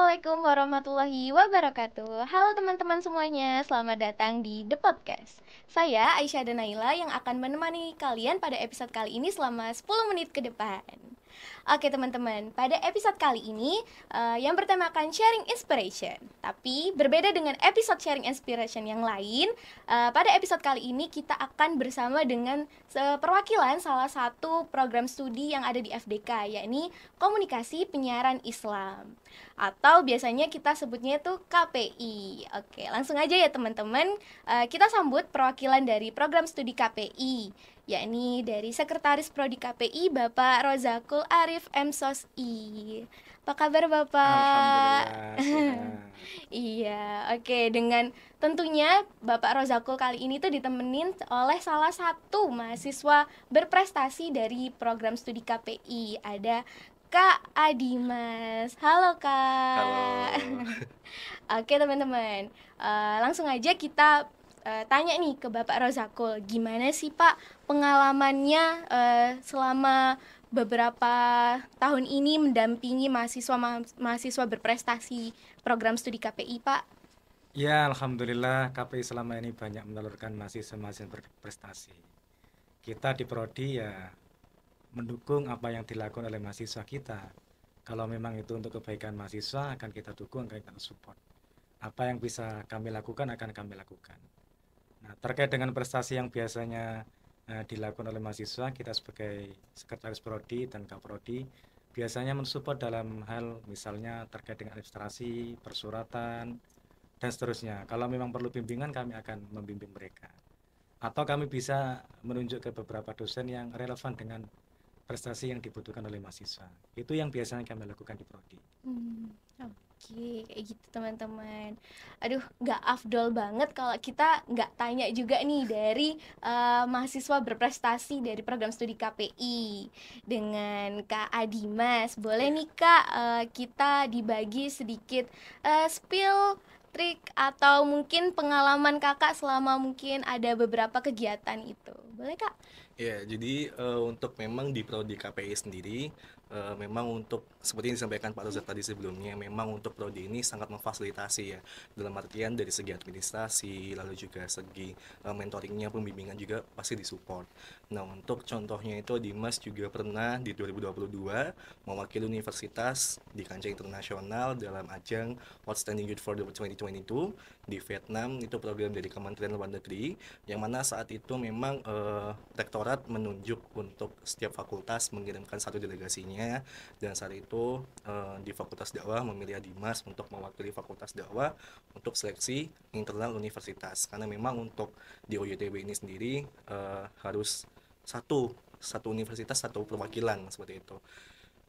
Assalamualaikum warahmatullahi wabarakatuh. Halo teman-teman semuanya, selamat datang di The Podcast. Saya Aisyah dan Naila yang akan menemani kalian pada episode kali ini selama 10 menit ke depan. Oke teman-teman, pada episode kali ini yang bertemakan sharing inspiration. Tapi berbeda dengan episode sharing inspiration yang lain, pada episode kali ini kita akan bersama dengan perwakilan salah satu program studi yang ada di FDK, yakni Komunikasi Penyiaran Islam. Atau biasanya kita sebutnya itu KPI. Oke, langsung aja ya teman-teman, kita sambut perwakilan dari program studi KPI, yakni dari Sekretaris Prodi KPI Bapak Rozakul Arif MSOSI. Apa kabar Bapak? Alhamdulillah sehat. Iya, oke. Dengan tentunya Bapak Rozakul kali ini tuh ditemenin oleh salah satu mahasiswa berprestasi dari program studi KPI. Ada Kak Adimas. Halo Kak. Halo. Oke teman-teman, langsung aja kita tanya nih ke Bapak Rozakul, gimana sih Pak pengalamannya selama beberapa tahun ini mendampingi mahasiswa berprestasi program studi KPI Pak? Ya, alhamdulillah KPI selama ini banyak menelurkan mahasiswa-mahasiswa berprestasi. Kita di Prodi ya mendukung apa yang dilakukan oleh mahasiswa kita. Kalau memang itu untuk kebaikan mahasiswa akan kita dukung, akan kita support. Apa yang bisa kami lakukan akan kami lakukan. Nah, terkait dengan prestasi yang biasanya dilakukan oleh mahasiswa, kita sebagai Sekretaris Prodi dan Kaprodi biasanya mensupport dalam hal misalnya terkait dengan administrasi, persuratan, dan seterusnya. Kalau memang perlu bimbingan, kami akan membimbing mereka. Atau kami bisa menunjuk ke beberapa dosen yang relevan dengan prestasi yang dibutuhkan oleh mahasiswa. Itu yang biasanya kami lakukan di Prodi. Oke, kayak gitu teman-teman. Aduh, nggak afdol banget kalau kita nggak tanya juga nih dari mahasiswa berprestasi dari program studi KPI dengan Kak Adimas. Boleh Ya. nih Kak, kita dibagi sedikit spill trik atau mungkin pengalaman kakak selama mungkin ada beberapa kegiatan itu. Boleh Kak? Ya, jadi untuk memang di prodi KPI sendiri, memang untuk seperti yang disampaikan Pak Rozak tadi sebelumnya, memang untuk prodi ini sangat memfasilitasi ya, dalam artian dari segi administrasi, lalu juga segi mentoringnya, pembimbingan juga pasti disupport. Nah, untuk contohnya itu Dimas juga pernah di 2022 mewakili universitas di kancah internasional dalam ajang Outstanding Youth for the 2022 di Vietnam. Itu program dari Kementerian Luar Negeri, yang mana saat itu memang rektorat menunjuk untuk setiap fakultas mengirimkan satu delegasinya, dan saat itu di Fakultas Dakwah memilih Dimas untuk mewakili Fakultas Dakwah untuk seleksi internal universitas, karena memang untuk di OYTB ini sendiri harus satu universitas satu perwakilan seperti itu.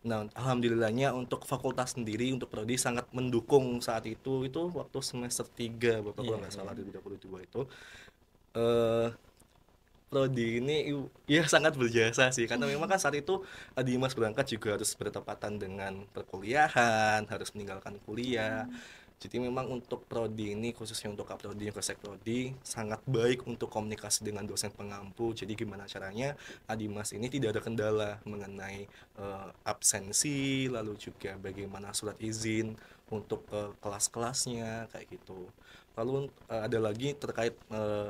Nah, alhamdulillahnya untuk fakultas sendiri, untuk prodi sangat mendukung saat itu waktu semester 3 Bapak, kalau Iya, nggak iya. salah 2022 itu. eh Prodi ini ya sangat berjasa sih, karena memang kan saat itu Dimas berangkat juga harus bertepatan dengan perkuliahan, harus meninggalkan kuliah. Jadi memang untuk prodi ini, khususnya untuk Kaprodi, Universitas Prodi, sangat baik untuk komunikasi dengan dosen pengampu. Jadi gimana caranya Adimas ini tidak ada kendala mengenai absensi, lalu juga bagaimana surat izin untuk kelas-kelasnya kayak gitu. Lalu ada lagi terkait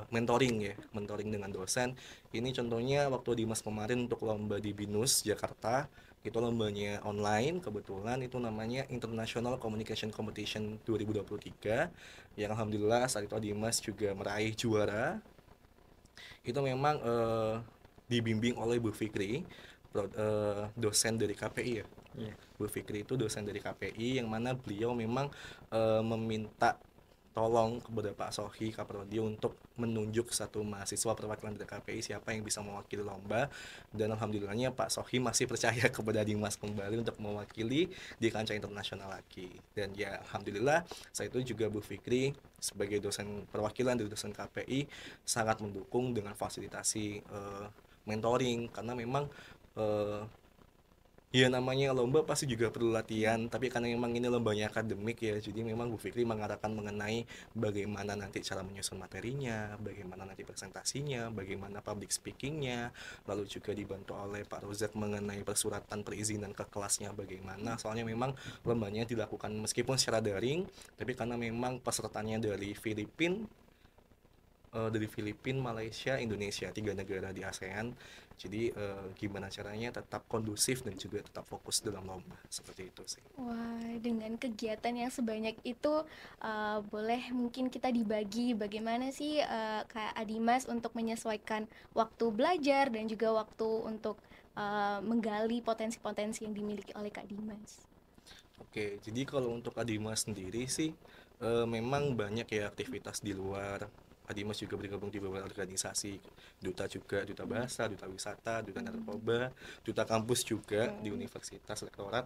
mentoring ya, mentoring dengan dosen. Ini contohnya waktu Dimas kemarin untuk lomba di BINUS Jakarta, itu lombanya online, kebetulan itu namanya International Communication Competition 2023, yang alhamdulillah saat itu Dimas juga meraih juara. Itu memang dibimbing oleh Bu Fikri, dosen dari KPI ya. Iya. Bu Fikri itu dosen dari KPI, yang mana beliau memang meminta tolong kepada Pak Sohi Kaprodi untuk menunjuk satu mahasiswa perwakilan dari KPI siapa yang bisa mewakili lomba, dan alhamdulillahnya Pak Sohi masih percaya kepada Dimas kembali untuk mewakili di kancah internasional lagi. Dan ya alhamdulillah saya itu juga Bu Fikri sebagai dosen perwakilan dari dosen KPI sangat mendukung dengan fasilitasi mentoring, karena memang Ya namanya lomba pasti juga perlu latihan, tapi karena memang ini lombanya akademik ya, jadi memang Bu Fikri mengarahkan mengenai bagaimana nanti cara menyusun materinya, bagaimana nanti presentasinya, bagaimana public speakingnya, lalu juga dibantu oleh Pak Rozak mengenai persuratan perizinan ke kelasnya bagaimana, soalnya memang lombanya dilakukan meskipun secara daring, tapi karena memang pesertanya dari Filipina, Malaysia, Indonesia, 3 negara di ASEAN. Jadi gimana caranya tetap kondusif dan juga tetap fokus dalam lomba, seperti itu sih. Wah, dengan kegiatan yang sebanyak itu, boleh mungkin kita dibagi bagaimana sih Kak Adimas untuk menyesuaikan waktu belajar dan juga waktu untuk menggali potensi-potensi yang dimiliki oleh Kak Dimas. Oke, jadi kalau untuk Adimas sendiri sih memang banyak ya aktivitas di luar. Adimas juga bergabung di beberapa organisasi, duta juga, duta bahasa, duta wisata, duta narkoba, duta kampus juga di universitas, rektorat.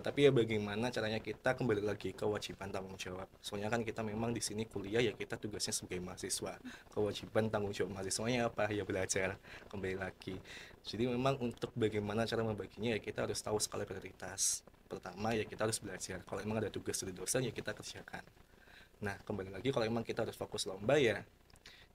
Tapi ya bagaimana caranya kita kembali lagi kewajiban tanggung jawab. Soalnya kan kita memang di sini kuliah ya kita tugasnya sebagai mahasiswa. Kewajiban tanggung jawab mahasiswanya apa? Ya belajar, kembali lagi. Jadi memang untuk bagaimana cara membaginya ya kita harus tahu skala prioritas. Pertama ya kita harus belajar. Kalau emang ada tugas dari dosen ya kita kerjakan. Nah, kembali lagi kalau emang kita harus fokus lomba ya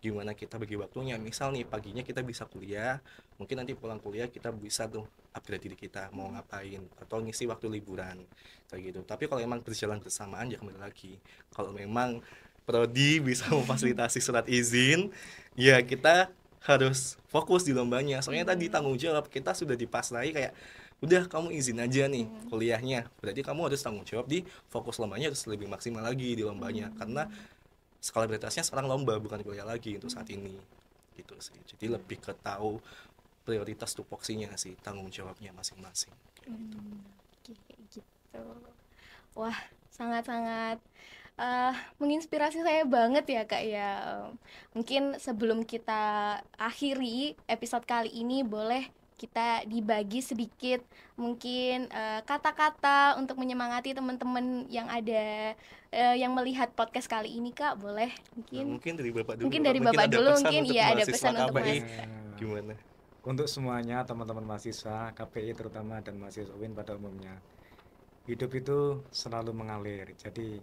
gimana kita bagi waktunya. Misal nih paginya kita bisa kuliah, mungkin nanti pulang kuliah kita bisa tuh upgrade diri kita mau ngapain atau ngisi waktu liburan kayak gitu. Tapi kalau emang berjalan bersamaan ya kembali lagi. Kalau memang prodi bisa memfasilitasi surat izin, ya kita harus fokus di lombanya. Soalnya tadi tanggung jawab kita sudah dipasrai kayak udah kamu izin aja nih kuliahnya, berarti kamu harus tanggung jawab di fokus lombanya harus lebih maksimal lagi di lombanya karena skala prioritasnya sekarang lomba bukan kuliah lagi untuk saat ini gitu sih. Jadi lebih ke tahu prioritas tupoksinya sih, tanggung jawabnya masing-masing kayak gitu. Kayak gitu. Wah, sangat-sangat menginspirasi saya banget ya Kak ya. Mungkin sebelum kita akhiri episode kali ini, boleh kita dibagi sedikit mungkin kata-kata untuk menyemangati teman-teman yang ada yang melihat podcast kali ini Kak, boleh Nah, mungkin mungkin dari Bapak dulu. mungkin dari Mungkin Bapak ada dulu pesan mungkin untuk iya ada mahasiswa pesan untuk KPI. Mas. Gimana? Untuk semuanya teman-teman mahasiswa KPI terutama dan mahasiswa UIN pada umumnya, hidup itu selalu mengalir. Jadi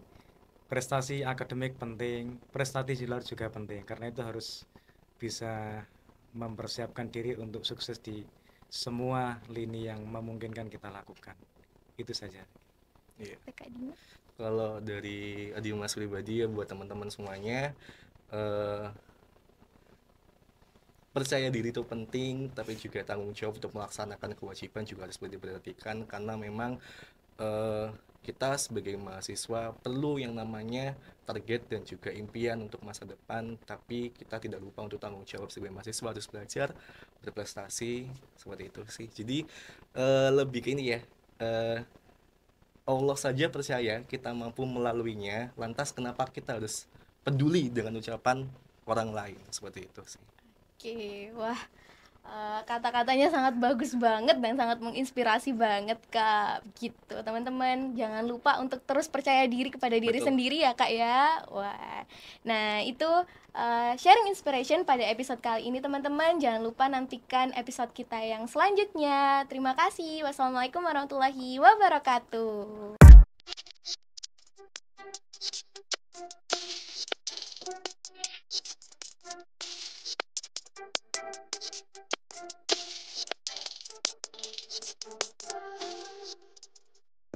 prestasi akademik penting, prestasi di luar juga penting, karena itu harus bisa mempersiapkan diri untuk sukses di semua lini yang memungkinkan kita lakukan. Itu saja. Iya. Kak Dimas. Kalau dari Adimas pribadi ya buat teman-teman semuanya, percaya diri itu penting, tapi juga tanggung jawab untuk melaksanakan kewajiban juga harus diperhatikan karena memang kita sebagai mahasiswa perlu yang namanya target dan juga impian untuk masa depan, tapi kita tidak lupa untuk tanggung jawab sebagai mahasiswa harus belajar, berprestasi, seperti itu sih. Jadi lebih ke ini ya, Allah saja percaya kita mampu melaluinya, lantas kenapa kita harus peduli dengan ucapan orang lain, seperti itu sih. Oke, wah kata-katanya sangat bagus banget dan sangat menginspirasi banget Kak. Gitu teman-teman, jangan lupa untuk terus percaya diri kepada diri Betul. sendiri ya Kak ya. Wah, nah itu sharing inspiration pada episode kali ini teman-teman. Jangan lupa nantikan episode kita yang selanjutnya. Terima kasih. Wassalamualaikum warahmatullahi wabarakatuh.